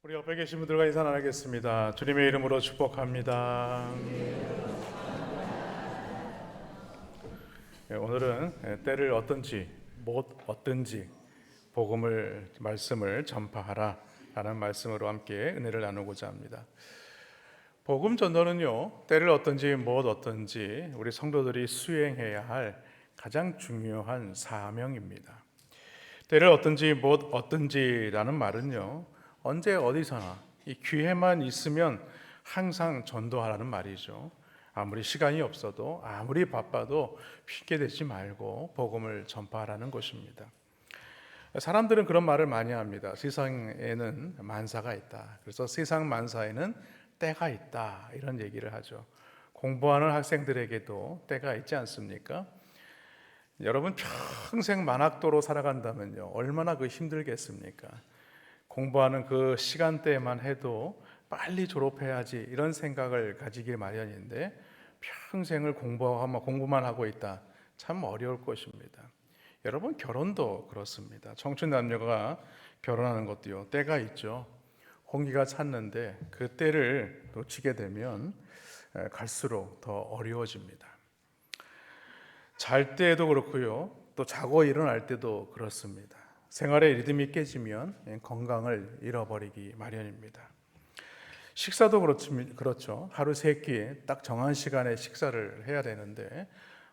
우리 옆에 계신 분들과 인사 나누겠습니다. 주님의 이름으로 축복합니다. 오늘은 때를 어떤지 못 어떤지 복음을 말씀을 전파하라 라는 말씀으로 함께 은혜를 나누고자 합니다. 복음 전도는요, 때를 어떤지 못 어떤지 우리 성도들이 수행해야 할 가장 중요한 사명입니다. 때를 어떤지 못 어떤지라는 말은요, 언제 어디서나 이 기회만 있으면 항상 전도하라는 말이죠. 아무리 시간이 없어도 아무리 바빠도 핑계 대지 말고 복음을 전파하라는 것입니다. 사람들은 그런 말을 많이 합니다. 세상에는 만사가 있다. 그래서 세상 만사에는 때가 있다. 이런 얘기를 하죠. 공부하는 학생들에게도 때가 있지 않습니까? 여러분 평생 만학도로 살아간다면요, 얼마나 힘들겠습니까? 공부하는 그 시간대만 해도 빨리 졸업해야지 이런 생각을 가지기 마련인데 평생을 공부만 하고 있다. 참 어려울 것입니다. 여러분 결혼도 그렇습니다. 청춘 남녀가 결혼하는 것도요, 때가 있죠. 홍기가 찼는데 그 때를 놓치게 되면 갈수록 더 어려워집니다. 잘 때도 그렇고요, 또 자고 일어날 때도 그렇습니다. 생활의 리듬이 깨지면 건강을 잃어버리기 마련입니다. 식사도 그렇죠. 하루 세 끼 딱 정한 시간에 식사를 해야 되는데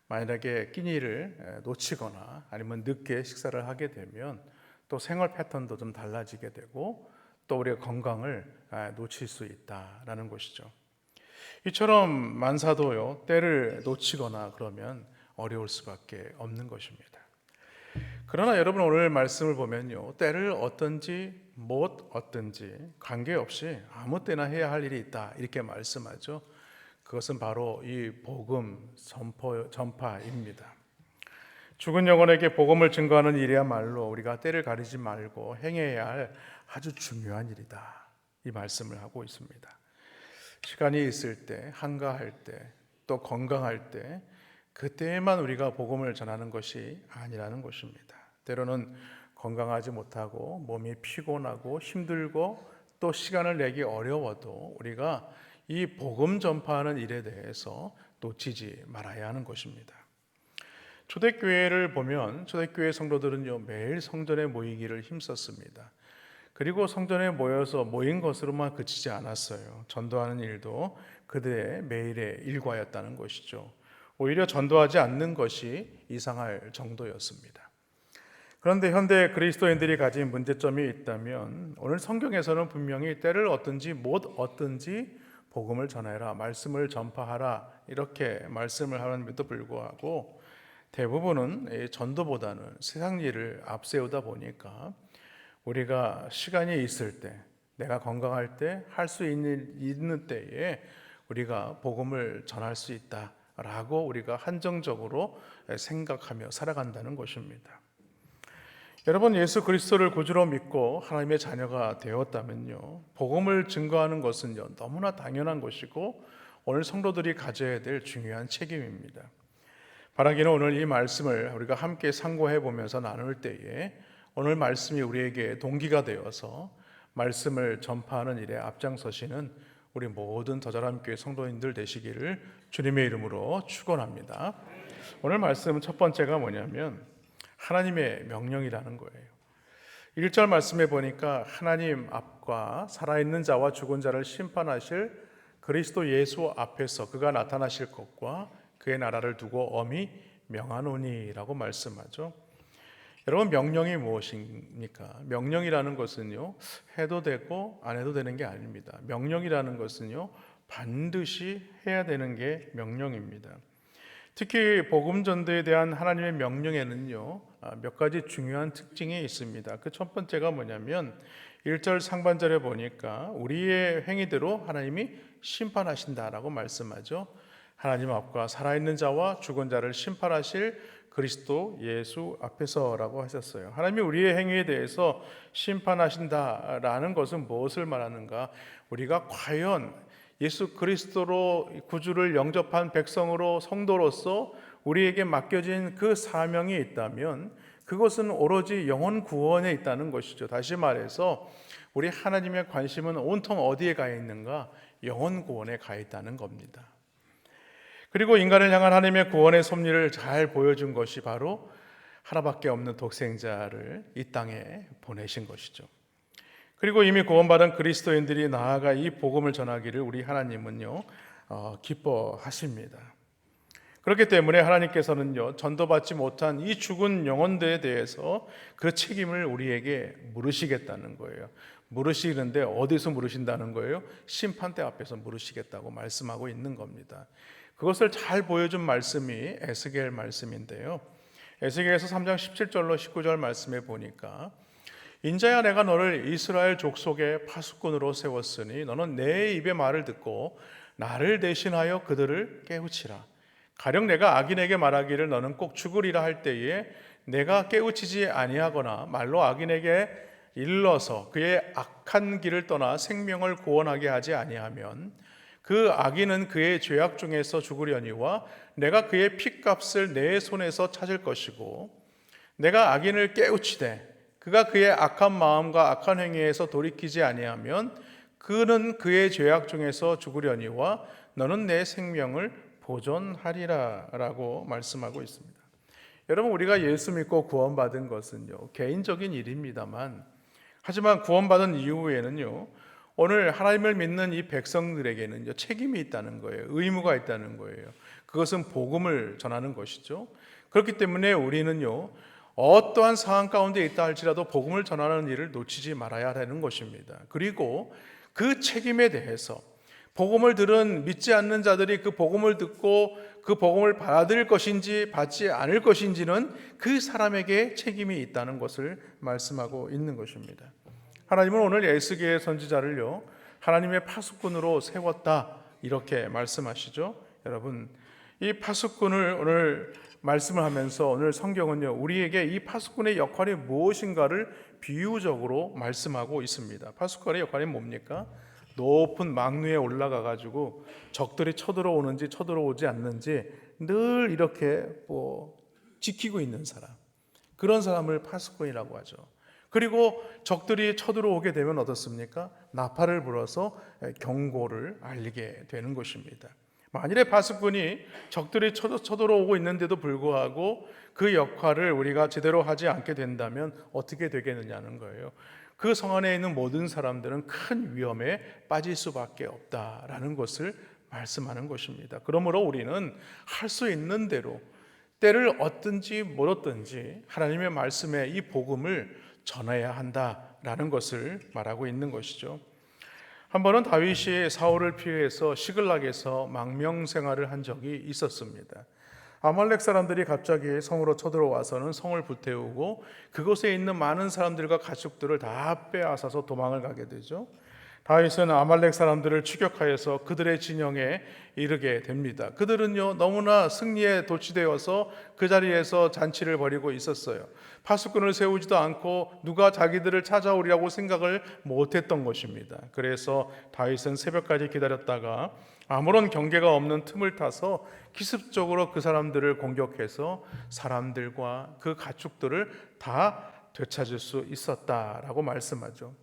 만약에 끼니를 놓치거나 아니면 늦게 식사를 하게 되면 또 생활 패턴도 좀 달라지게 되고 또 우리의 건강을 놓칠 수 있다라는 것이죠. 이처럼 만사도요, 때를 놓치거나 그러면 어려울 수밖에 없는 것입니다. 그러나 여러분 오늘 말씀을 보면요, 때를 어떤지 못 어떤지 관계없이 아무 때나 해야 할 일이 있다 이렇게 말씀하죠. 그것은 바로 이 복음 전파입니다. 죽은 영혼에게 복음을 증거하는 일이야말로 우리가 때를 가리지 말고 행해야 할 아주 중요한 일이다, 이 말씀을 하고 있습니다. 시간이 있을 때, 한가할 때, 또 건강할 때, 그때에만 우리가 복음을 전하는 것이 아니라는 것입니다. 때로는 건강하지 못하고 몸이 피곤하고 힘들고 또 시간을 내기 어려워도 우리가 이 복음 전파하는 일에 대해서 놓치지 말아야 하는 것입니다. 초대교회를 보면 초대교회 성도들은요, 매일 성전에 모이기를 힘썼습니다. 그리고 성전에 모인 것으로만 그치지 않았어요. 전도하는 일도 그들의 매일의 일과였다는 것이죠. 오히려 전도하지 않는 것이 이상할 정도였습니다. 그런데 현대 그리스도인들이 가진 문제점이 있다면 오늘 성경에서는 분명히 때를 어떤지 못 어떤지 복음을 전해라, 말씀을 전파하라 이렇게 말씀을 하는데도 불구하고 대부분은 전도보다는 세상 일을 앞세우다 보니까 우리가 시간이 있을 때, 내가 건강할 때, 할 수 있는 때에 우리가 복음을 전할 수 있다라고 우리가 한정적으로 생각하며 살아간다는 것입니다. 여러분, 예수 그리스도를 구주로 믿고 하나님의 자녀가 되었다면요, 복음을 증거하는 것은요, 너무나 당연한 것이고 오늘 성도들이 가져야 될 중요한 책임입니다. 바라기는 오늘 이 말씀을 우리가 함께 상고해 보면서 나눌 때에 오늘 말씀이 우리에게 동기가 되어서 말씀을 전파하는 일에 앞장서시는 우리 모든 더자람교회 성도님들 되시기를 주님의 이름으로 축원합니다. 오늘 말씀 첫 번째가 뭐냐면 하나님의 명령이라는 거예요. 1절 말씀에 보니까 하나님 앞과 살아있는 자와 죽은 자를 심판하실 그리스도 예수 앞에서 그가 나타나실 것과 그의 나라를 두고 엄히 명하노니라고 말씀하죠. 여러분, 명령이 무엇입니까? 명령이라는 것은요, 해도 되고 안 해도 되는 게 아닙니다. 명령이라는 것은요, 반드시 해야 되는 게 명령입니다. 특히 복음 전도에 대한 하나님의 명령에는요, 몇 가지 중요한 특징이 있습니다. 그 첫 번째가 뭐냐면 1절 상반절에 보니까 우리의 행위대로 하나님이 심판하신다라고 말씀하죠. 하나님 앞과 살아있는 자와 죽은 자를 심판하실 그리스도 예수 앞에서라고 하셨어요. 하나님이 우리의 행위에 대해서 심판하신다라는 것은 무엇을 말하는가? 우리가 과연 예수 그리스도로 구주를 영접한 백성으로 성도로서 우리에게 맡겨진 그 사명이 있다면 그것은 오로지 영혼 구원에 있다는 것이죠. 다시 말해서 우리 하나님의 관심은 온통 어디에 가 있는가? 영혼 구원에 가 있다는 겁니다. 그리고 인간을 향한 하나님의 구원의 섭리를 잘 보여준 것이 바로 하나밖에 없는 독생자를 이 땅에 보내신 것이죠. 그리고 이미 구원받은 그리스도인들이 나아가 이 복음을 전하기를 우리 하나님은요 기뻐하십니다. 그렇기 때문에 하나님께서는요 전도받지 못한 이 죽은 영혼들에 대해서 그 책임을 우리에게 물으시겠다는 거예요. 물으시는데 어디서 물으신다는 거예요? 심판대 앞에서 물으시겠다고 말씀하고 있는 겁니다. 그것을 잘 보여준 말씀이 에스겔 말씀인데요. 에스겔에서 3장 17절로 19절 말씀에 보니까 인자야 내가 너를 이스라엘 족속의 파수꾼으로 세웠으니 너는 내 입의 말을 듣고 나를 대신하여 그들을 깨우치라. 가령 내가 악인에게 말하기를 너는 꼭 죽으리라 할 때에 내가 깨우치지 아니하거나 말로 악인에게 일러서 그의 악한 길을 떠나 생명을 구원하게 하지 아니하면 그 악인은 그의 죄악 중에서 죽으려니와 내가 그의 핏값을 내 손에서 찾을 것이고 내가 악인을 깨우치되 그가 그의 악한 마음과 악한 행위에서 돌이키지 아니하면 그는 그의 죄악 중에서 죽으려니와 너는 내 생명을 보존하리라 라고 말씀하고 있습니다. 여러분 우리가 예수 믿고 구원받은 것은요 개인적인 일입니다만 하지만 구원받은 이후에는요 오늘 하나님을 믿는 이 백성들에게는 책임이 있다는 거예요. 의무가 있다는 거예요. 그것은 복음을 전하는 것이죠. 그렇기 때문에 우리는요 어떠한 상황 가운데 있다 할지라도 복음을 전하는 일을 놓치지 말아야 하는 것입니다. 그리고 그 책임에 대해서 복음을 들은 믿지 않는 자들이 그 복음을 듣고 그 복음을 받아들일 것인지 받지 않을 것인지는 그 사람에게 책임이 있다는 것을 말씀하고 있는 것입니다. 하나님은 오늘 에스겔 선지자를요 하나님의 파수꾼으로 세웠다 이렇게 말씀하시죠. 여러분 이 파수꾼을 오늘 말씀을 하면서 오늘 성경은요 우리에게 이 파수꾼의 역할이 무엇인가를 비유적으로 말씀하고 있습니다. 파수꾼의 역할이 뭡니까? 높은 망 위에 올라가 가지고 적들이 쳐들어오는지 쳐들어오지 않는지 늘 이렇게 지키고 있는 사람, 그런 사람을 파수꾼이라고 하죠. 그리고 적들이 쳐들어오게 되면 어떻습니까? 나팔을 불어서 경고를 알리게 되는 것입니다. 만일에 파수꾼이 적들이 쳐들어오고 있는데도 불구하고 그 역할을 우리가 제대로 하지 않게 된다면 어떻게 되겠느냐는 거예요. 그 성 안에 있는 모든 사람들은 큰 위험에 빠질 수밖에 없다라는 것을 말씀하는 것입니다. 그러므로 우리는 할 수 있는 대로 때를 얻든지 못 얻든지 하나님의 말씀에 이 복음을 전해야 한다라는 것을 말하고 있는 것이죠. 한 번은 다윗이 사울을 피해서 시글락에서 망명 생활을 한 적이 있었습니다. 아말렉 사람들이 갑자기 성으로 쳐들어와서는 성을 불태우고 그곳에 있는 많은 사람들과 가축들을 다 빼앗아서 도망을 가게 되죠. 다윗은 아말렉 사람들을 추격하여서 그들의 진영에 이르게 됩니다. 그들은요 너무나 승리에 도취되어서 그 자리에서 잔치를 벌이고 있었어요. 파수꾼을 세우지도 않고 누가 자기들을 찾아오리라고 생각을 못했던 것입니다. 그래서 다윗은 새벽까지 기다렸다가 아무런 경계가 없는 틈을 타서 기습적으로 그 사람들을 공격해서 사람들과 그 가축들을 다 되찾을 수 있었다라고 말씀하죠.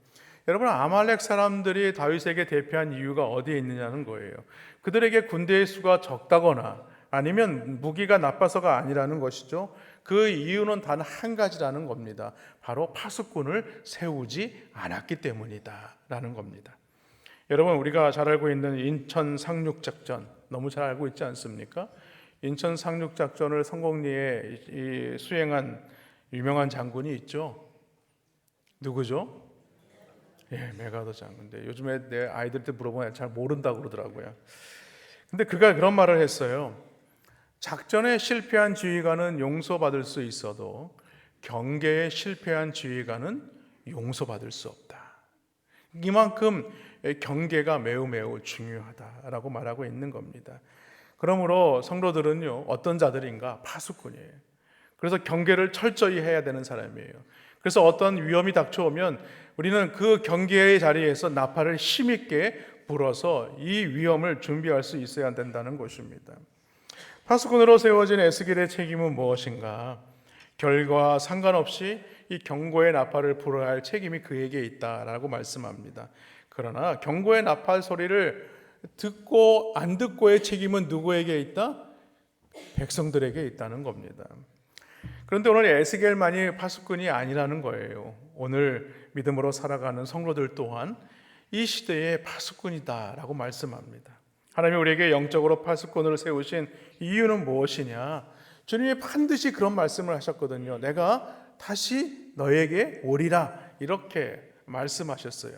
여러분 아말렉 사람들이 다윗에게 대피한 이유가 어디에 있느냐는 거예요. 그들에게 군대의 수가 적다거나 아니면 무기가 나빠서가 아니라는 것이죠. 그 이유는 단 한 가지라는 겁니다. 바로 파수꾼을 세우지 않았기 때문이다 라는 겁니다. 여러분 우리가 잘 알고 있는 인천 상륙작전 너무 잘 알고 있지 않습니까? 인천 상륙작전을 성공리에 수행한 유명한 장군이 있죠. 누구죠? 예, 메가더 장군인데 요즘에 내 아이들한테 물어보면 잘 모른다고 그러더라고요. 근데 그가 그런 말을 했어요. 작전에 실패한 지휘관은 용서받을 수 있어도 경계에 실패한 지휘관은 용서받을 수 없다. 이만큼 경계가 매우 매우 중요하다라고 말하고 있는 겁니다. 그러므로 성도들은요 어떤 자들인가? 파수꾼이에요. 그래서 경계를 철저히 해야 되는 사람이에요. 그래서 어떤 위험이 닥쳐오면 우리는 그 경계의 자리에서 나팔을 힘있게 불어서 이 위험을 준비할 수 있어야 된다는 것입니다. 파수꾼으로 세워진 에스겔의 책임은 무엇인가? 결과와 상관없이 이 경고의 나팔을 불어야 할 책임이 그에게 있다라고 말씀합니다. 그러나 경고의 나팔 소리를 듣고 안 듣고의 책임은 누구에게 있다? 백성들에게 있다는 겁니다. 그런데 오늘 에스겔만이 파수꾼이 아니라는 거예요. 오늘 믿음으로 살아가는 성도들 또한 이 시대의 파수꾼이다라고 말씀합니다. 하나님이 우리에게 영적으로 파수꾼으로 세우신 이유는 무엇이냐? 주님이 반드시 그런 말씀을 하셨거든요. 내가 다시 너에게 오리라 이렇게 말씀하셨어요.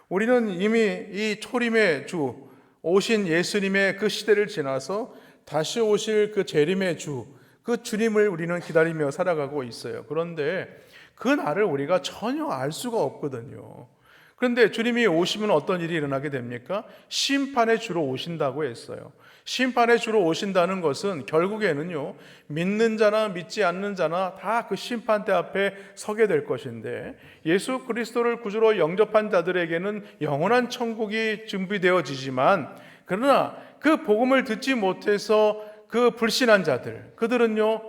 우리는 이미 이 초림의 주 오신 예수님의 그 시대를 지나서 다시 오실 그 재림의 주, 그 주님을 우리는 기다리며 살아가고 있어요. 그런데 그 날을 우리가 전혀 알 수가 없거든요. 그런데 주님이 오시면 어떤 일이 일어나게 됩니까? 심판의 주로 오신다고 했어요. 심판의 주로 오신다는 것은 결국에는요, 믿는 자나 믿지 않는 자나 다 그 심판대 앞에 서게 될 것인데, 예수 그리스도를 구주로 영접한 자들에게는 영원한 천국이 준비되어지지만, 그러나 그 복음을 듣지 못해서 그 불신한 자들, 그들은요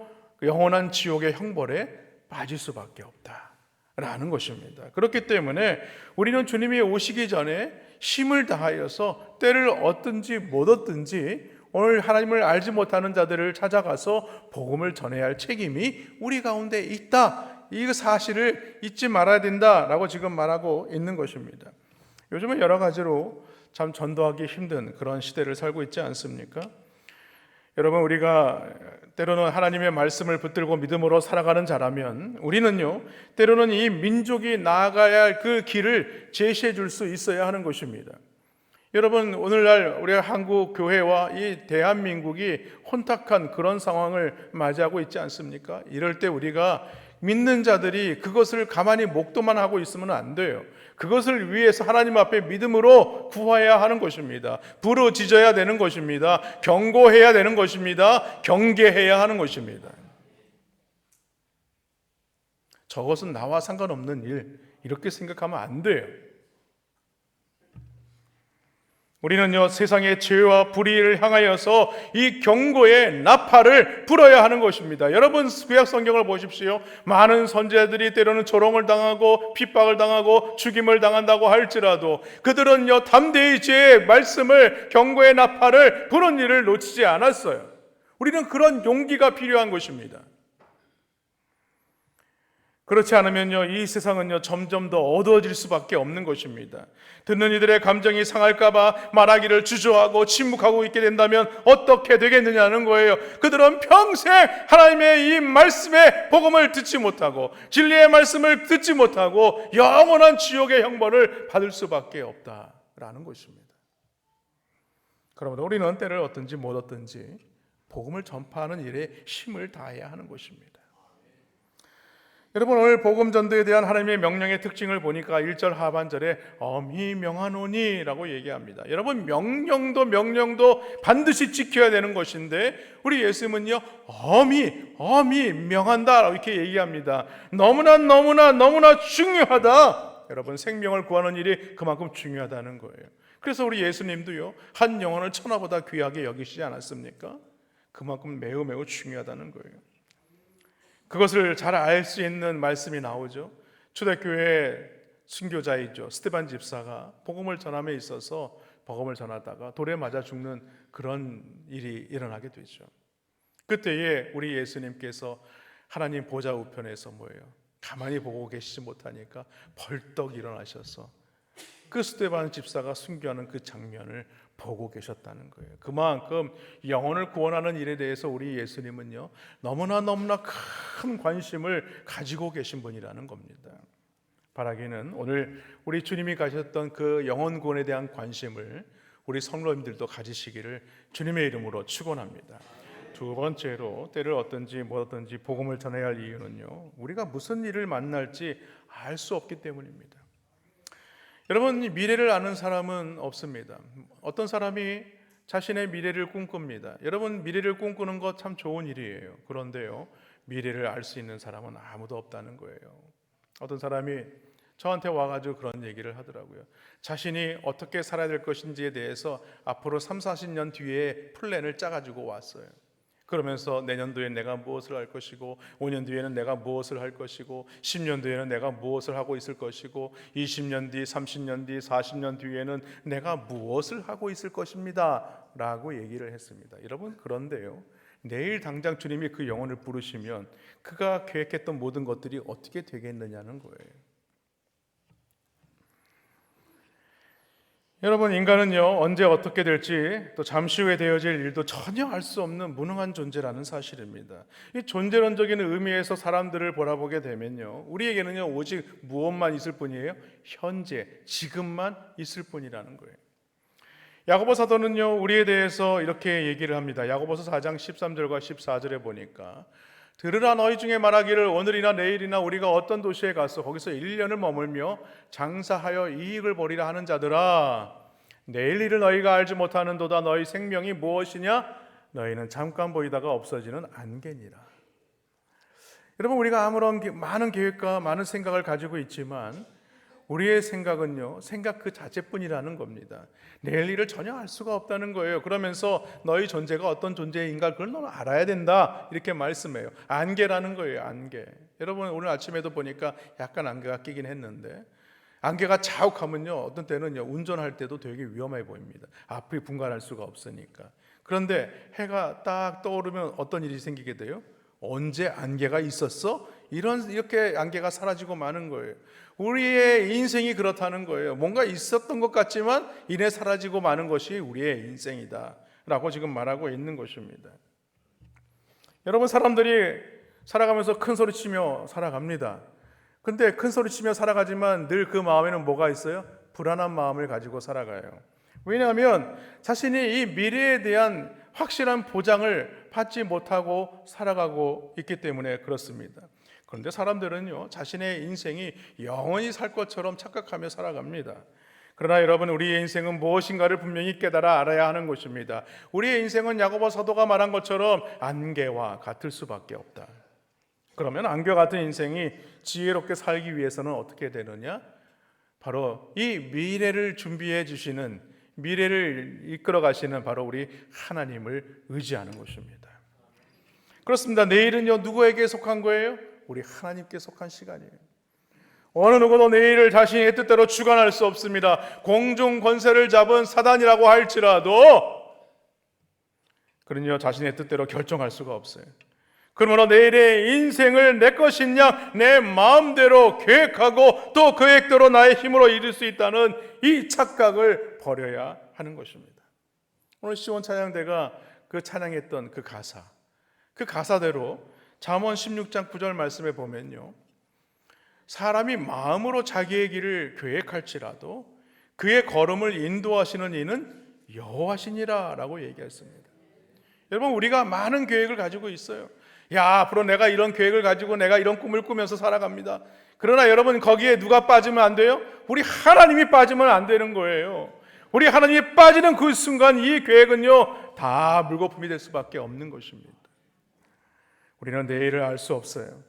영원한 지옥의 형벌에 빠질 수밖에 없다라는 것입니다. 그렇기 때문에 우리는 주님이 오시기 전에 힘을 다하여서 때를 얻든지 못 얻든지 오늘 하나님을 알지 못하는 자들을 찾아가서 복음을 전해야 할 책임이 우리 가운데 있다, 이 사실을 잊지 말아야 된다라고 지금 말하고 있는 것입니다. 요즘은 여러 가지로 참 전도하기 힘든 그런 시대를 살고 있지 않습니까? 여러분, 우리가 때로는 하나님의 말씀을 붙들고 믿음으로 살아가는 자라면 우리는요, 때로는 이 민족이 나아가야 할 그 길을 제시해 줄 수 있어야 하는 것입니다. 여러분, 오늘날 우리 한국 교회와 이 대한민국이 혼탁한 그런 상황을 맞이하고 있지 않습니까? 이럴 때 우리가 믿는 자들이 그것을 가만히 목도만 하고 있으면 안 돼요. 그것을 위해서 하나님 앞에 믿음으로 구해야 하는 것입니다. 부르짖어야 되는 것입니다. 경고해야 되는 것입니다. 경계해야 하는 것입니다. 저것은 나와 상관없는 일, 이렇게 생각하면 안 돼요. 우리는요, 세상의 죄와 불의를 향하여서 이 경고의 나팔을 불어야 하는 것입니다. 여러분, 구약 성경을 보십시오. 많은 선지자들이 때로는 조롱을 당하고 핍박을 당하고 죽임을 당한다고 할지라도 그들은요, 담대히 죄의 말씀을, 경고의 나팔을 부는 일을 놓치지 않았어요. 우리는 그런 용기가 필요한 것입니다. 그렇지 않으면요, 이 세상은요 점점 더 어두워질 수밖에 없는 것입니다. 듣는 이들의 감정이 상할까봐 말하기를 주저하고 침묵하고 있게 된다면 어떻게 되겠느냐는 거예요. 그들은 평생 하나님의 이 말씀의 복음을 듣지 못하고 진리의 말씀을 듣지 못하고 영원한 지옥의 형벌을 받을 수밖에 없다라는 것입니다. 그러므로 우리는 때를 얻든지 못 얻든지 복음을 전파하는 일에 힘을 다해야 하는 것입니다. 여러분, 오늘 복음 전도에 대한 하나님의 명령의 특징을 보니까 1절 하반절에 엄히 명하노니 라고 얘기합니다. 여러분, 명령도 반드시 지켜야 되는 것인데 우리 예수님은요 엄히 명한다 이렇게 얘기합니다. 너무나 중요하다. 여러분, 생명을 구하는 일이 그만큼 중요하다는 거예요. 그래서 우리 예수님도요 한 영혼을 천하보다 귀하게 여기시지 않았습니까? 그만큼 매우 중요하다는 거예요. 그것을 잘 알 수 있는 말씀이 나오죠. 초대교회 순교자이죠, 스데반 집사가 복음을 전함에 있어서 복음을 전하다가 돌에 맞아 죽는 그런 일이 일어나게 되죠. 그때에 우리 예수님께서 하나님 보좌 우편에서 가만히 보고 계시지 못하니까 벌떡 일어나셔서 그 스데반 집사가 순교하는 그 장면을 보고 계셨다는 거예요. 그만큼 영혼을 구원하는 일에 대해서 우리 예수님은요 너무나 큰 관심을 가지고 계신 분이라는 겁니다. 바라기는 오늘 우리 주님이 가셨던 그 영혼 구원에 대한 관심을 우리 성도님들도 가지시기를 주님의 이름으로 축원합니다. 두 번째로 때를 얻든지 못 얻든지 복음을 전해야 할 이유는요, 우리가 무슨 일을 만날지 알 수 없기 때문입니다. 여러분, 미래를 아는 사람은 없습니다. 어떤 사람이 자신의 미래를 꿈꿉니다. 여러분, 미래를 꿈꾸는 것 참 좋은 일이에요. 그런데요, 미래를 알 수 있는 사람은 아무도 없다는 거예요. 어떤 사람이 저한테 와가지고 그런 얘기를 하더라고요. 자신이 어떻게 살아야 될 것인지에 대해서 앞으로 30, 40년 뒤에 플랜을 짜가지고 왔어요. 그러면서 내년도에 내가 무엇을 할 것이고, 5년 뒤에는 내가 무엇을 할 것이고, 10년 뒤에는 내가 무엇을 하고 있을 것이고, 20년 뒤, 30년 뒤, 40년 뒤에는 내가 무엇을 하고 있을 것입니다 라고 얘기를 했습니다. 여러분, 그런데요, 내일 당장 주님이 그 영혼을 부르시면 그가 계획했던 모든 것들이 어떻게 되겠느냐는 거예요. 여러분, 인간은요, 언제 어떻게 될지, 또 잠시 후에 되어질 일도 전혀 알 수 없는 무능한 존재라는 사실입니다. 이 존재론적인 의미에서 사람들을 바라보게 되면요, 우리에게는요 오직 무엇만 있을 뿐이에요? 현재, 지금만 있을 뿐이라는 거예요. 야고보 사도는요 우리에 대해서 이렇게 얘기를 합니다. 야고보서 4장 13절과 14절에 보니까, 들으라 너희 중에 말하기를 오늘이나 내일이나 우리가 어떤 도시에 가서 거기서 1년을 머물며 장사하여 이익을 벌이라 하는 자들아, 내일 일을 너희가 알지 못하는도다. 너희 생명이 무엇이냐? 너희는 잠깐 보이다가 없어지는 안개니라. 여러분, 우리가 아무런 많은 계획과 많은 생각을 가지고 있지만 우리의 생각은요 생각 그 자체뿐이라는 겁니다. 내일 일을 전혀 알 수가 없다는 거예요. 그러면서 너희 존재가 어떤 존재인가 그걸 너는 알아야 된다 이렇게 말씀해요. 안개라는 거예요. 안개. 여러분, 오늘 아침에도 보니까 약간 안개가 끼긴 했는데, 안개가 자욱하면요 어떤 때는요 운전할 때도 되게 위험해 보입니다. 앞이 분간할 수가 없으니까. 그런데 해가 딱 떠오르면 어떤 일이 생기게 돼요? 언제 안개가 있었어? 이렇게 안개가 사라지고 마는 거예요. 우리의 인생이 그렇다는 거예요. 뭔가 있었던 것 같지만 이내 사라지고 마는 것이 우리의 인생이다 라고 지금 말하고 있는 것입니다. 여러분, 사람들이 살아가면서 큰 소리 치며 살아갑니다. 근데 큰 소리 치며 살아가지만 늘 그 마음에는 뭐가 있어요? 불안한 마음을 가지고 살아가요. 왜냐하면 자신이 이 미래에 대한 확실한 보장을 받지 못하고 살아가고 있기 때문에 그렇습니다. 그런데 사람들은요 자신의 인생이 영원히 살 것처럼 착각하며 살아갑니다. 그러나 여러분, 우리의 인생은 무엇인가를 분명히 깨달아 알아야 하는 것입니다. 우리의 인생은 야고보 사도가 말한 것처럼 안개와 같을 수밖에 없다. 그러면 안개와 같은 인생이 지혜롭게 살기 위해서는 어떻게 되느냐? 바로 이 미래를 준비해 주시는, 미래를 이끌어 가시는 바로 우리 하나님을 의지하는 것입니다. 그렇습니다. 내일은요 누구에게 속한 거예요? 우리 하나님께 속한 시간이에요. 어느 누구도 내일을 자신의 뜻대로 주관할 수 없습니다. 공중 권세를 잡은 사단이라고 할지라도 그는요 자신의 뜻대로 결정할 수가 없어요. 그러므로 내일의 인생을 내 것이냐, 내 마음대로 계획하고 또 계획대로 나의 힘으로 이룰 수 있다는 이 착각을 버려야 하는 것입니다. 오늘 시온 찬양대가 그 찬양했던 그 가사대로 잠언 16장 9절 말씀에 보면요, 사람이 마음으로 자기의 길을 계획할지라도 그의 걸음을 인도하시는 이는 여호와시니라 라고 얘기했습니다. 여러분, 우리가 많은 계획을 가지고 있어요. 야, 앞으로 내가 이런 계획을 가지고 내가 이런 꿈을 꾸면서 살아갑니다. 그러나 여러분, 거기에 누가 빠지면 안 돼요? 우리 하나님이 빠지면 안 되는 거예요. 우리 하나님이 빠지는 그 순간 이 계획은요 다 물거품이 될 수밖에 없는 것입니다. 우리는 내일을 알 수 없어요.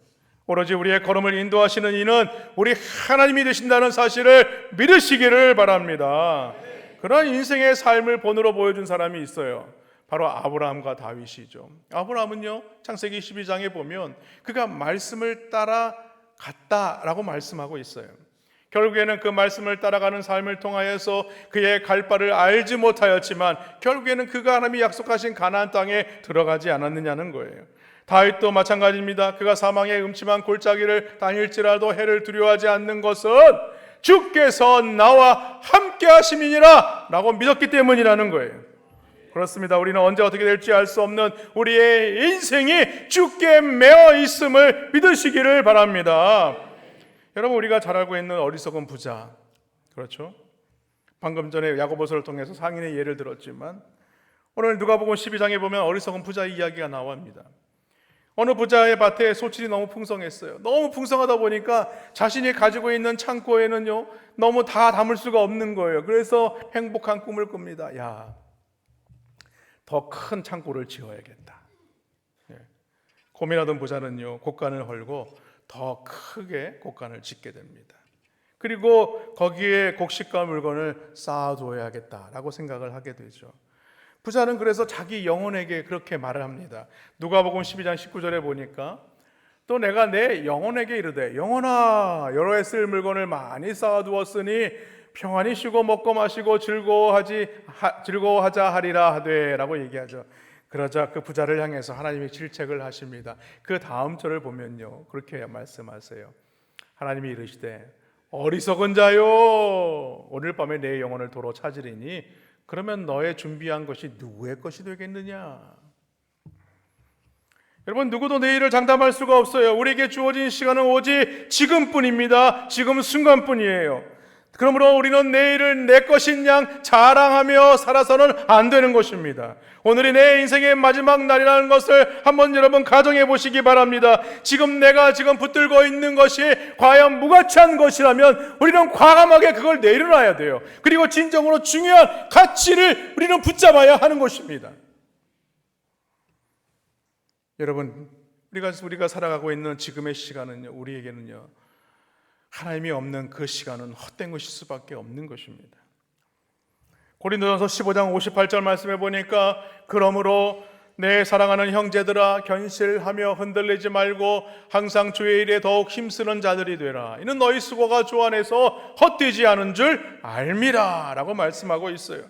오로지 우리의 걸음을 인도하시는 이는 우리 하나님이 되신다는 사실을 믿으시기를 바랍니다. 그런 인생의 삶을 본으로 보여준 사람이 있어요. 바로 아브라함과 다윗이죠. 아브라함은요 창세기 12장에 보면 그가 말씀을 따라갔다라고 말씀하고 있어요. 결국에는 그 말씀을 따라가는 삶을 통하여서 그의 갈 바를 알지 못하였지만 결국에는 그가 하나님이 약속하신 가나안 땅에 들어가지 않았느냐는 거예요. 다윗도 마찬가지입니다. 그가 사망의 음침한 골짜기를 다닐지라도 해를 두려워하지 않는 것은 주께서 나와 함께 하심이니라 라고 믿었기 때문이라는 거예요. 그렇습니다. 우리는 언제 어떻게 될지 알 수 없는 우리의 인생이 주께 매어 있음을 믿으시기를 바랍니다. 여러분, 우리가 잘 알고 있는 어리석은 부자, 그렇죠? 방금 전에 야고보서를 통해서 상인의 예를 들었지만 오늘 누가복음 12장에 보면 어리석은 부자 이야기가 나옵니다. 어느 부자의 밭에 소출이 너무 풍성했어요. 너무 풍성하다 보니까 자신이 가지고 있는 창고에는요 너무 다 담을 수가 없는 거예요. 그래서 행복한 꿈을 꿉니다. 야, 더 큰 창고를 지어야겠다. 고민하던 부자는요 곡간을 헐고 더 크게 곡간을 짓게 됩니다. 그리고 거기에 곡식과 물건을 쌓아둬야겠다라고 생각을 하게 되죠. 부자는 그래서 자기 영혼에게 그렇게 말을 합니다. 누가복음 12장 19절에 보니까 또 내가 내 영혼에게 이르되 영혼아 여러 해 쓸 물건을 많이 쌓아두었으니 평안히 쉬고 먹고 마시고 즐거워하자 하리라 하되 라고 얘기하죠. 그러자 그 부자를 향해서 하나님이 질책을 하십니다. 그 다음 절을 보면요 그렇게 말씀하세요. 하나님이 이르시되 어리석은 자요 오늘 밤에 내 영혼을 도로 찾으리니 그러면 너의 준비한 것이 누구의 것이 되겠느냐. 여러분 누구도 내일을 장담할 수가 없어요. 우리에게 주어진 시간은 오직 지금뿐입니다. 지금 순간뿐이에요. 그러므로 우리는 내일을 내 것인 양 자랑하며 살아서는 안 되는 것입니다. 오늘이 내 인생의 마지막 날이라는 것을 한번 여러분 가정해 보시기 바랍니다. 지금 내가 붙들고 있는 것이 과연 무가치한 것이라면 우리는 과감하게 그걸 내려놔야 돼요. 그리고 진정으로 중요한 가치를 우리는 붙잡아야 하는 것입니다. 여러분 우리가 살아가고 있는 지금의 시간은요 우리에게는요 하나님이 없는 그 시간은 헛된 것일 수밖에 없는 것입니다. 고린도전서 15장 58절 말씀해 보니까 그러므로 내 사랑하는 형제들아 견실하며 흔들리지 말고 항상 주의 일에 더욱 힘쓰는 자들이 되라. 이는 너희 수고가 주 안에서 헛되지 않은 줄 알미라 라고 말씀하고 있어요.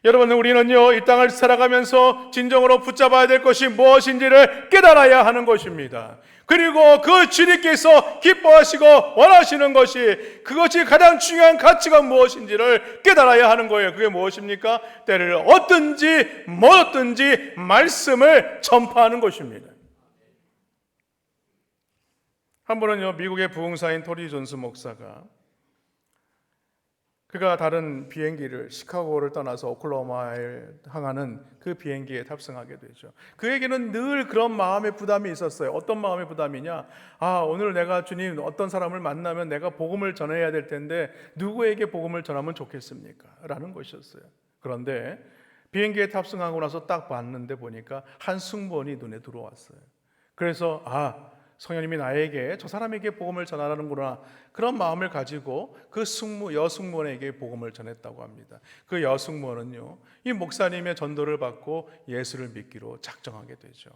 여러분 우리는요 이 땅을 살아가면서 진정으로 붙잡아야 될 것이 무엇인지를 깨달아야 하는 것입니다. 그리고 그 주님께서 기뻐하시고 원하시는 것이 그것이 가장 중요한 가치가 무엇인지를 깨달아야 하는 거예요. 그게 무엇입니까? 때를 얻든지 못 얻든지 말씀을 전파하는 것입니다. 한 번은요 미국의 부흥사인 토리 존스 목사가 그가 다른 비행기를 시카고를 떠나서 오클라호마에 향하는 그 비행기에 탑승하게 되죠. 그에게는 늘 그런 마음의 부담이 있었어요. 어떤 마음의 부담이냐? 오늘 내가 주님 어떤 사람을 만나면 내가 복음을 전해야 될 텐데 누구에게 복음을 전하면 좋겠습니까? 라는 것이었어요. 그런데 비행기에 탑승하고 나서 딱 봤는데 보니까 한 승무원이 눈에 들어왔어요. 그래서 성령님이 나에게 저 사람에게 복음을 전하라는구나 그런 마음을 가지고 그 여승무원에게 복음을 전했다고 합니다. 그 여승무원은요 이 목사님의 전도를 받고 예수를 믿기로 작정하게 되죠.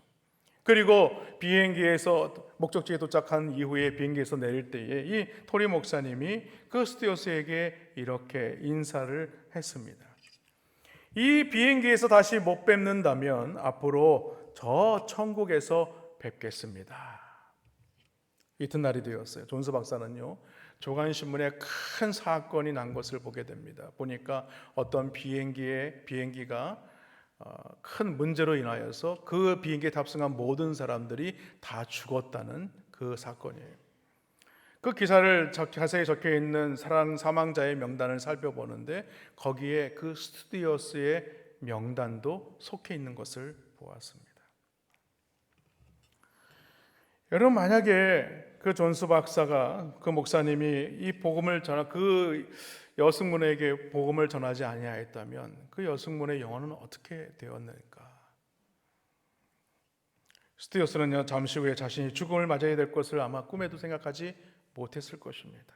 그리고 비행기에서 목적지에 도착한 이후에 비행기에서 내릴 때에 이 토리 목사님이 그 스튜어스에게 이렇게 인사를 했습니다. 이 비행기에서 다시 못 뵙는다면 앞으로 저 천국에서 뵙겠습니다. 이튿날이 되었어요. 존스 박사는요 조간신문에 큰 사건이 난 것을 보게 됩니다. 보니까 어떤 비행기가 큰 문제로 인하여서 그 비행기에 탑승한 모든 사람들이 다 죽었다는 그 사건이에요. 그 기사를 자세히 적혀 있는 사망자의 명단을 살펴보는데 거기에 그 스튜어스의 명단도 속해 있는 것을 보았습니다. 여러분 만약에 그 존스 박사가 그 목사님이 이 복음을 그 여승문에게 복음을 전하지 아니하였다면 그 여승문의 영혼은 어떻게 되었을까? 스튜어스는요 잠시 후에 자신이 죽음을 맞아야 될 것을 아마 꿈에도 생각하지 못했을 것입니다.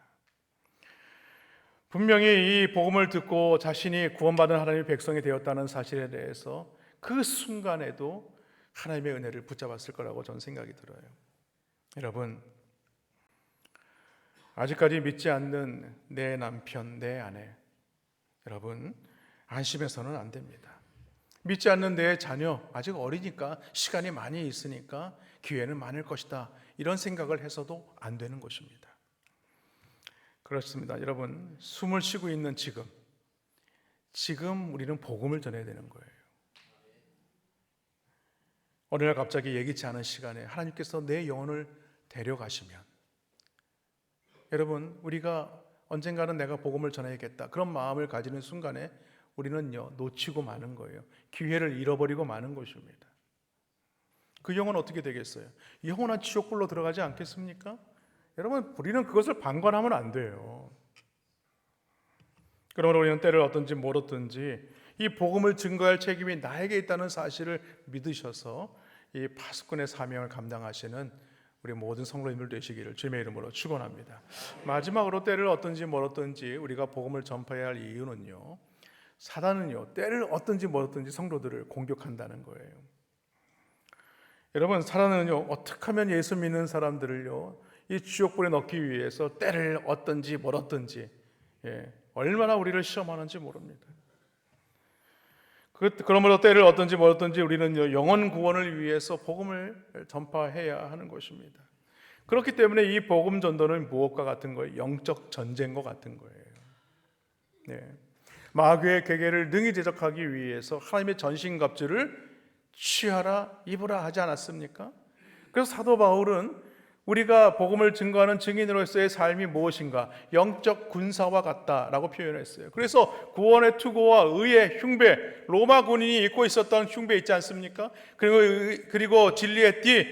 분명히 이 복음을 듣고 자신이 구원받은 하나님의 백성이 되었다는 사실에 대해서 그 순간에도 하나님의 은혜를 붙잡았을 거라고 저는 생각이 들어요. 여러분 아직까지 믿지 않는 내 남편, 내 아내 여러분 안심해서는 안 됩니다. 믿지 않는 내 자녀 아직 어리니까 시간이 많이 있으니까 기회는 많을 것이다 이런 생각을 해서도 안 되는 것입니다. 그렇습니다. 여러분 숨을 쉬고 있는 지금 우리는 복음을 전해야 되는 거예요. 어느 날 갑자기 예기치 않은 시간에 하나님께서 내 영혼을 데려가시면 여러분 우리가 언젠가는 내가 복음을 전해야겠다 그런 마음을 가지는 순간에 우리는요 놓치고 마는 거예요. 기회를 잃어버리고 마는 것입니다. 그 영혼 어떻게 되겠어요? 영원한 지옥불로 들어가지 않겠습니까? 여러분 우리는 그것을 방관하면 안 돼요. 그러므로 우리는 때를 얻든지 못 얻든지 이 복음을 증거할 책임이 나에게 있다는 사실을 믿으셔서 이 파수꾼의 사명을 감당하시는 우리 모든 성도님들 되시기를 주님의 이름으로 축원합니다. 마지막으로 때를 얻든지 못 얻든지 우리가 복음을 전파해야 할 이유는요 사단은요, 때를 얻든지 뭐든지 성도들을 공격한다는 거예요. 여러분, 사단은요, 어떻게 하면 예수 믿는 사람들을요, 이 지옥불에 넣기 위해서 때를 얻든지 멀었든지 얼마나 우리를 시험하는지 모릅니다. 그러므로 때를 얻든지 멀었든지 우리는 영혼 구원을 위해서 복음을 전파해야 하는 것입니다. 그렇기 때문에 이 복음 전도는 무엇과 같은 거예요? 영적 전쟁과 같은 거예요. 마귀의 계계를 능히 대적하기 위해서 하나님의 전신갑주를 취하라 입으라 하지 않았습니까? 그래서 사도 바울은 우리가 복음을 증거하는 증인으로서의 삶이 무엇인가? 영적 군사와 같다라고 표현했어요. 그래서 구원의 투구와 의의 흉배, 로마 군인이 입고 있었던 흉배 있지 않습니까? 그리고 진리의 띠,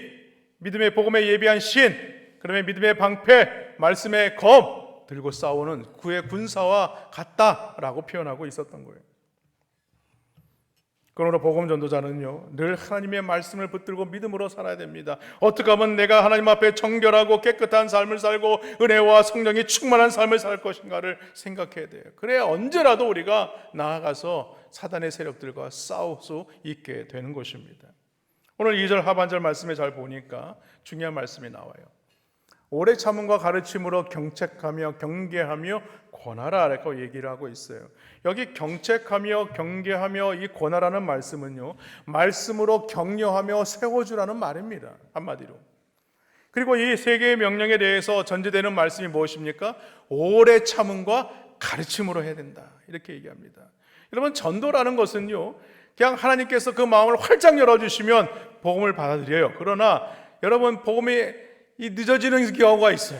믿음의 복음에 예비한 신, 그다음에 믿음의 방패, 말씀의 검 들고 싸우는 그의 군사와 같다라고 표현하고 있었던 거예요. 그러나 복음 전도자는요, 늘 하나님의 말씀을 붙들고 믿음으로 살아야 됩니다. 어떻게 하면 내가 하나님 앞에 정결하고 깨끗한 삶을 살고 은혜와 성령이 충만한 삶을 살 것인가를 생각해야 돼요. 그래야 언제라도 우리가 나아가서 사단의 세력들과 싸울 수 있게 되는 것입니다. 오늘 2절 하반절 말씀에 잘 보니까 중요한 말씀이 나와요. 오래 참음과 가르침으로 경책하며 경계하며 권하라라고 얘기를 하고 있어요. 여기 경책하며 경계하며 이 권하라는 말씀은요, 말씀으로 격려하며 세워주라는 말입니다. 한마디로. 그리고 이 세 개의 명령에 대해서 전제되는 말씀이 무엇입니까? 오래 참음과 가르침으로 해야 된다, 이렇게 얘기합니다. 여러분, 전도라는 것은요, 그냥 하나님께서 그 마음을 활짝 열어주시면 복음을 받아들여요. 그러나 여러분, 복음이 늦어지는 경우가 있어요.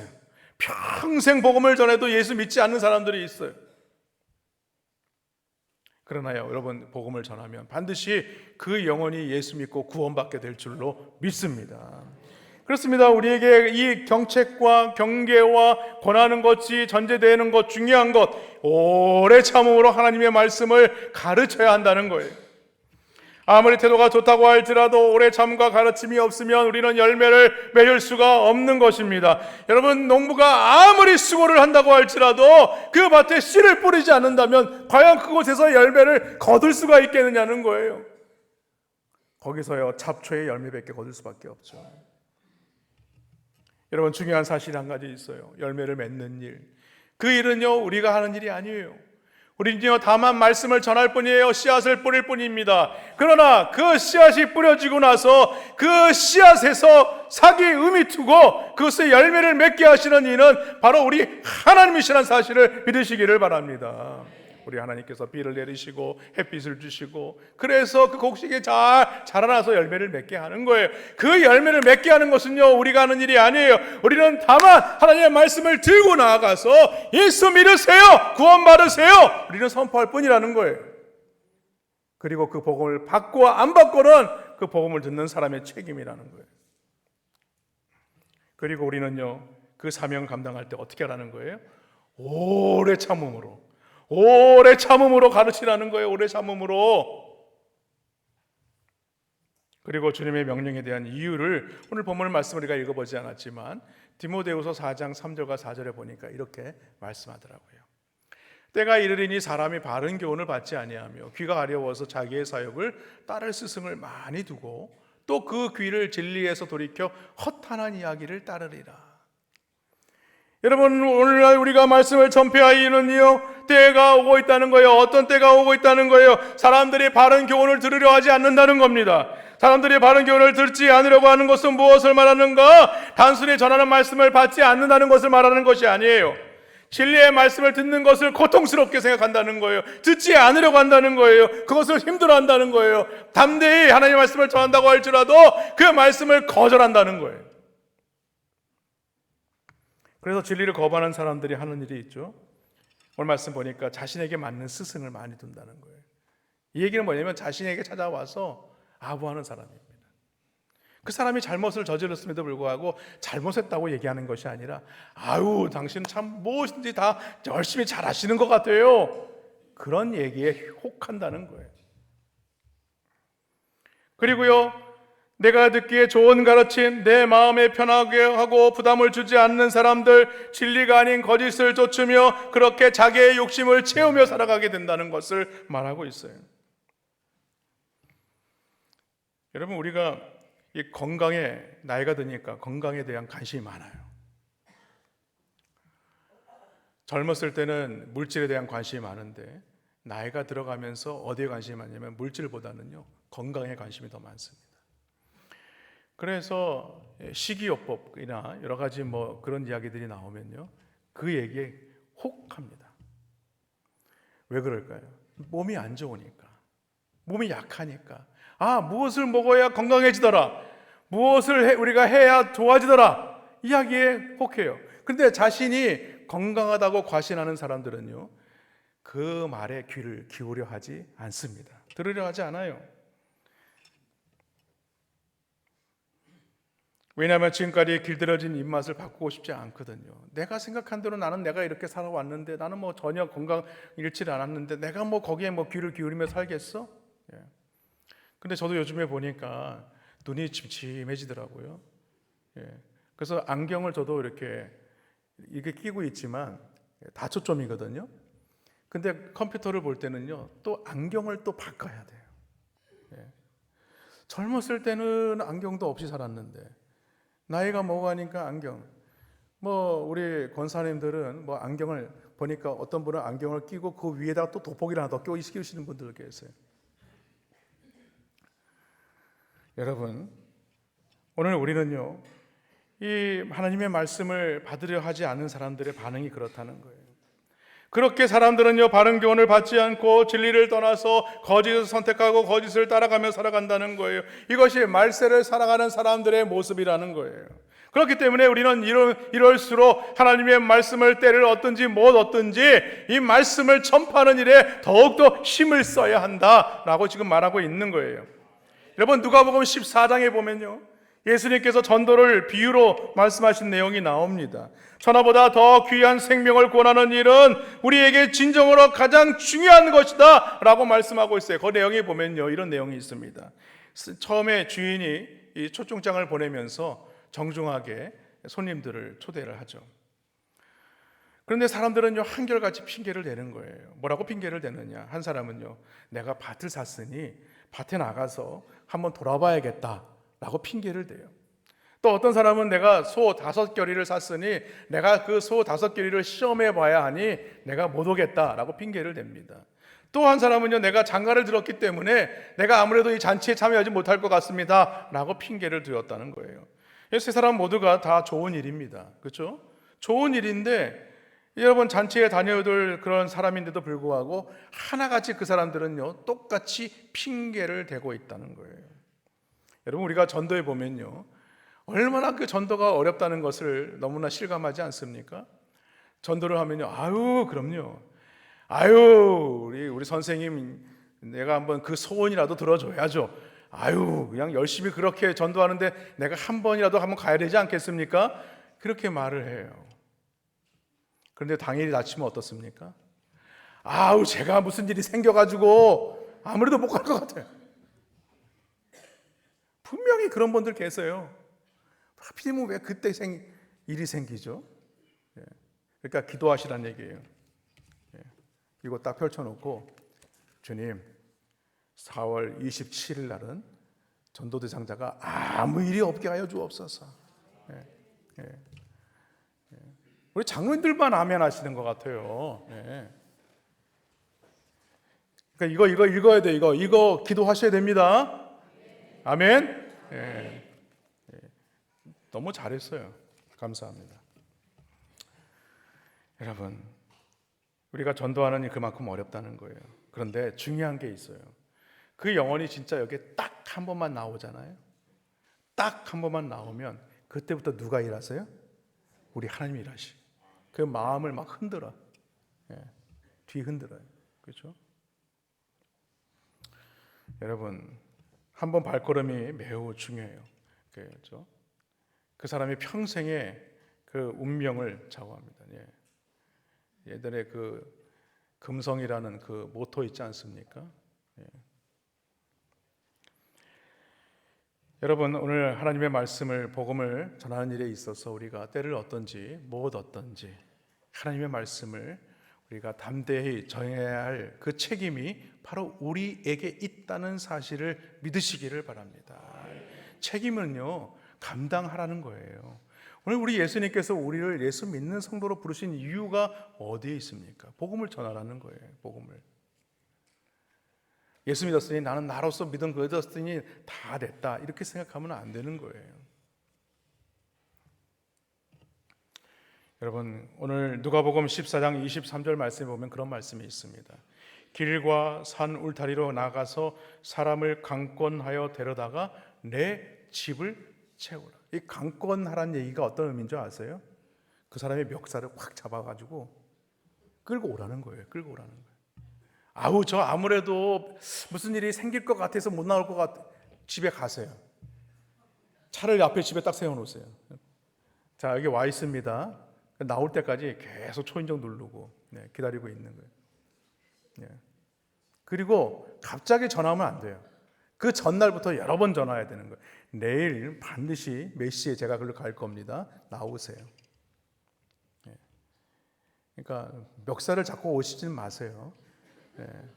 평생 복음을 전해도 예수 믿지 않는 사람들이 있어요. 그러나요, 여러분, 복음을 전하면 반드시 그 영혼이 예수 믿고 구원받게 될 줄로 믿습니다. 그렇습니다. 우리에게 이 경책과 경계와 권하는 것이 전제되는 것, 중요한 것, 오래 참음으로 하나님의 말씀을 가르쳐야 한다는 거예요. 아무리 태도가 좋다고 할지라도 오래 참과 가르침이 없으면 우리는 열매를 맺을 수가 없는 것입니다. 여러분, 농부가 아무리 수고를 한다고 할지라도 그 밭에 씨를 뿌리지 않는다면 과연 그곳에서 열매를 거둘 수가 있겠느냐는 거예요. 거기서요, 잡초의 열매밖에 거둘 수밖에 없죠. 여러분, 중요한 사실이 한 가지 있어요. 열매를 맺는 일. 그 일은요, 우리가 하는 일이 아니에요. 우리는요, 다만 말씀을 전할 뿐이에요. 씨앗을 뿌릴 뿐입니다. 그러나 그 씨앗이 뿌려지고 나서 그 씨앗에서 사기 음이 트고 그것의 열매를 맺게 하시는 이는 바로 우리 하나님이시라는 사실을 믿으시기를 바랍니다. 우리 하나님께서 비를 내리시고 햇빛을 주시고 그래서 그 곡식이 잘 자라나서 열매를 맺게 하는 거예요. 그 열매를 맺게 하는 것은요, 우리가 하는 일이 아니에요. 우리는 다만 하나님의 말씀을 들고 나아가서 예수 믿으세요, 구원 받으세요, 우리는 선포할 뿐이라는 거예요. 그리고 그 복음을 받고 안 받고는 그 복음을 듣는 사람의 책임이라는 거예요. 그리고 우리는요, 그 사명 감당할 때 어떻게 하라는 거예요? 오래 참음으로, 오래 참음으로 가르치라는 거예요. 오래 참음으로. 그리고 주님의 명령에 대한 이유를 오늘 본문 말씀을 우리가 읽어보지 않았지만 디모데후서 4장 3절과 4절에 보니까 이렇게 말씀하더라고요. 때가 이르리니 사람이 바른 교훈을 받지 아니하며 귀가 가려워서 자기의 사욕을 따를 스승을 많이 두고 또 그 귀를 진리에서 돌이켜 허탄한 이야기를 따르리라. 여러분, 오늘날 우리가 말씀을 전폐하기는요, 때가 오고 있다는 거예요. 어떤 때가 오고 있다는 거예요? 사람들이 바른 교훈을 들으려 하지 않는다는 겁니다. 사람들이 바른 교훈을 듣지 않으려고 하는 것은 무엇을 말하는가? 단순히 전하는 말씀을 받지 않는다는 것을 말하는 것이 아니에요. 진리의 말씀을 듣는 것을 고통스럽게 생각한다는 거예요. 듣지 않으려고 한다는 거예요. 그것을 힘들어한다는 거예요. 담대히 하나님의 말씀을 전한다고 할지라도 그 말씀을 거절한다는 거예요. 그래서 진리를 거부하는 사람들이 하는 일이 있죠. 오늘 말씀 보니까 자신에게 맞는 스승을 많이 둔다는 거예요. 이 얘기는 뭐냐면 자신에게 찾아와서 아부하는 사람입니다. 그 사람이 잘못을 저질렀음에도 불구하고 잘못했다고 얘기하는 것이 아니라 아유, 당신은 참 무엇인지 다 열심히 잘하시는 것 같아요, 그런 얘기에 혹한다는 거예요. 그리고요, 내가 듣기에 좋은 가르침, 내 마음에 편하게 하고 부담을 주지 않는 사람들, 진리가 아닌 거짓을 좇으며 그렇게 자기의 욕심을 채우며 살아가게 된다는 것을 말하고 있어요. 여러분, 우리가 이 건강에, 나이가 드니까 건강에 대한 관심이 많아요. 젊었을 때는 물질에 대한 관심이 많은데 나이가 들어가면서 어디에 관심이 많냐면 물질보다는요, 건강에 관심이 더 많습니다. 그래서 식이요법이나 여러 가지 뭐 그런 이야기들이 나오면요, 그 얘기에 혹합니다. 왜 그럴까요? 몸이 안 좋으니까, 몸이 약하니까, 무엇을 먹어야 건강해지더라, 무엇을 우리가 해야 좋아지더라, 이야기에 혹해요. 근데 자신이 건강하다고 과신하는 사람들은요, 그 말에 귀를 기울여 하지 않습니다. 들으려 하지 않아요. 왜냐하면 지금까지 길들여진 입맛을 바꾸고 싶지 않거든요. 내가 생각한 대로 나는 내가 이렇게 살아왔는데, 나는 뭐 전혀 건강 잃지 않았는데 내가 뭐 거기에 뭐 귀를 기울이며 살겠어? 예. 근데 저도 요즘에 보니까 눈이 침침해지더라고요. 예. 그래서 안경을 저도 이렇게 끼고 있지만 다 초점이거든요. 근데 컴퓨터를 볼 때는요, 또 안경을 또 바꿔야 돼요. 예. 젊었을 때는 안경도 없이 살았는데 나이가 먹어가니까 안경. 뭐 우리 권사님들은 뭐 안경을 보니까 어떤 분은 안경을 끼고 그 위에다가 또 돋보기를 하나 더 끼우시는 분들 계세요. 여러분, 오늘 우리는요, 이 하나님의 말씀을 받으려 하지 않는 사람들의 반응이 그렇다는 거예요. 그렇게 사람들은요, 바른 교훈을 받지 않고 진리를 떠나서 거짓을 선택하고 거짓을 따라가며 살아간다는 거예요. 이것이 말세를 살아가는 사람들의 모습이라는 거예요. 그렇기 때문에 우리는 이럴수록 하나님의 말씀을 때를 얻든지 못 얻든지 이 말씀을 전파하는 일에 더욱더 힘을 써야 한다라고 지금 말하고 있는 거예요. 여러분, 누가복음 14장에 보면요, 예수님께서 전도를 비유로 말씀하신 내용이 나옵니다. 천하보다 더 귀한 생명을 구원하는 일은 우리에게 진정으로 가장 중요한 것이다 라고 말씀하고 있어요. 그 내용에 보면요, 이런 내용이 있습니다. 처음에 주인이 이 초청장을 보내면서 정중하게 손님들을 초대를 하죠. 그런데 사람들은요, 한결같이 핑계를 대는 거예요. 뭐라고 핑계를 대느냐? 한 사람은요, 내가 밭을 샀으니 밭에 나가서 한번 돌아봐야겠다 라고 핑계를 대요. 또 어떤 사람은 내가 소 5겨리를 샀으니 내가 그 소 5겨리를 시험해 봐야 하니 내가 못 오겠다 라고 핑계를 댑니다. 또 한 사람은요, 내가 장가를 들었기 때문에 내가 아무래도 이 잔치에 참여하지 못할 것 같습니다 라고 핑계를 들었다는 거예요. 세 사람 모두가 다 좋은 일입니다. 그렇죠? 좋은 일인데 여러분, 잔치에 다녀들 그런 사람인데도 불구하고 하나같이 그 사람들은요, 똑같이 핑계를 대고 있다는 거예요. 여러분, 우리가 전도해 보면요, 얼마나 그 전도가 어렵다는 것을 너무나 실감하지 않습니까? 전도를 하면요, 그럼요. 우리 선생님, 내가 한번 그 소원이라도 들어줘야죠. 그냥 열심히 그렇게 전도하는데 내가 한 번이라도 한번 가야 되지 않겠습니까? 그렇게 말을 해요. 그런데 당일이 다치면 어떻습니까? 제가 무슨 일이 생겨가지고 아무래도 못 갈 것 같아요. 분명히 그런 분들 계세요. 하필이면 왜 그때 일이 생기죠? 그러니까 기도하시라는 얘기예요. 이거 딱 펼쳐놓고, 주님, 4월 27일 날은 전도 대상자가 아무 일이 없게 하여 주옵소서. 우리 장로님들만 아멘 하시는 것 같아요. 그러니까 이거 읽어야 돼. 이거 기도하셔야 됩니다. 아멘. 너무 잘했어요. 감사합니다. 여러분, 우리가 전도하는 일 그만큼 어렵다는 거예요. 그런데 중요한 게 있어요. 그 영혼이 진짜 여기에 딱 한 번만 나오잖아요. 딱 한 번만 나오면 그때부터 누가 일하세요? 우리 하나님이 일하시. 그 마음을 막 흔들어. 뒤흔들어요. 그렇죠? 여러분, 한 번 발걸음이 매우 중요해요. 그렇죠? 그 사람이 평생의 그 운명을 좌우합니다. 예전에 그 금성이라는 그 모토 있지 않습니까? 여러분, 오늘 하나님의 말씀을, 복음을 전하는 일에 있어서 우리가 때를 얻든지 못 얻든지 하나님의 말씀을 우리가 담대히 전해야 할 그 책임이 바로 우리에게 있다는 사실을 믿으시기를 바랍니다. 책임은요, 감당하라는 거예요. 오늘 우리 예수님께서 우리를 예수 믿는 성도로 부르신 이유가 어디에 있습니까? 복음을 전하라는 거예요. 복음을. 예수 믿었으니 나는 나로서 믿음 얻었으니 다 됐다, 이렇게 생각하면 안 되는 거예요. 여러분, 오늘 누가복음 14장 23절 말씀에 보면 그런 말씀이 있습니다. 길과 산 울타리로 나가서 사람을 강권하여 데려다가 내 집을 채우라. 이 강권하라는 얘기가 어떤 의미인 줄 아세요? 그 사람의 멱살을 확 잡아가지고 끌고 오라는 거예요. 끌고 오라는 거예요. 아우, 저 아무래도 무슨 일이 생길 것 같아서 못 나올 것 같아. 집에 가세요. 차를 앞에 집에 딱 세워놓으세요. 자, 여기 와 있습니다. 나올 때까지 계속 초인종 누르고 기다리고 있는 거예요. 그리고 갑자기 전화하면 안 돼요. 그 전날부터 여러 번 전화해야 되는 거예요. 내일 반드시 몇 시에 제가 그걸로 갈 겁니다. 나오세요. 그러니까 멱살을 잡고 오시지는 마세요.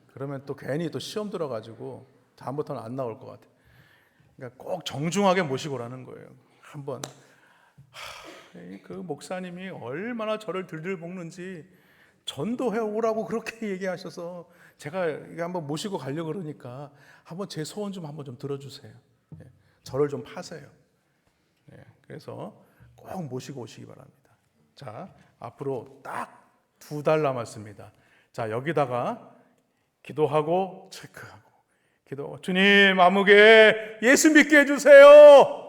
그러면 또 괜히 또 시험 들어가지고 다음부터는 안 나올 것 같아요. 그러니까 꼭 정중하게 모시고 오라는 거예요. 한번 그 목사님이 얼마나 저를 들들 볶는지 전도해 오라고 그렇게 얘기하셔서 제가 이게 한번 모시고 가려고 그러니까 한번 제 소원 좀 한번 좀 들어주세요. 저를 좀 파세요. 그래서 꼭 모시고 오시기 바랍니다. 자, 앞으로 딱 2달 남았습니다. 자, 여기다가 기도하고 체크하고 기도. 주님, 아무개 예수 믿게 해주세요.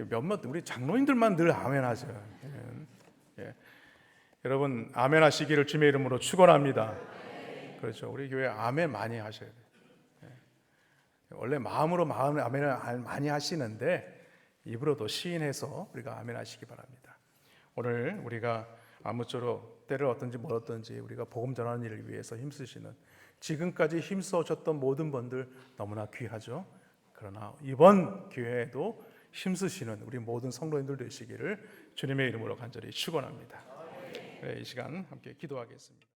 몇몇 우리 장로님들만 늘 아멘 하세요. 여러분, 아멘 하시기를 주님의 이름으로 축원합니다. 그렇죠. 우리 교회 아멘 많이 하셔야 돼요. 원래 마음으로 아멘을 많이 하시는데 입으로도 시인해서 우리가 아멘 하시기 바랍니다. 오늘 우리가 아무쪼록 때를 얻든지 뭘 얻든지 우리가 복음 전하는 일을 위해서 힘쓰시는, 지금까지 힘써 오셨던 모든 분들 너무나 귀하죠. 그러나 이번 기회에도 힘쓰시는 우리 모든 성도님들 되시기를 주님의 이름으로 간절히 축원합니다. 이 시간 함께 기도하겠습니다.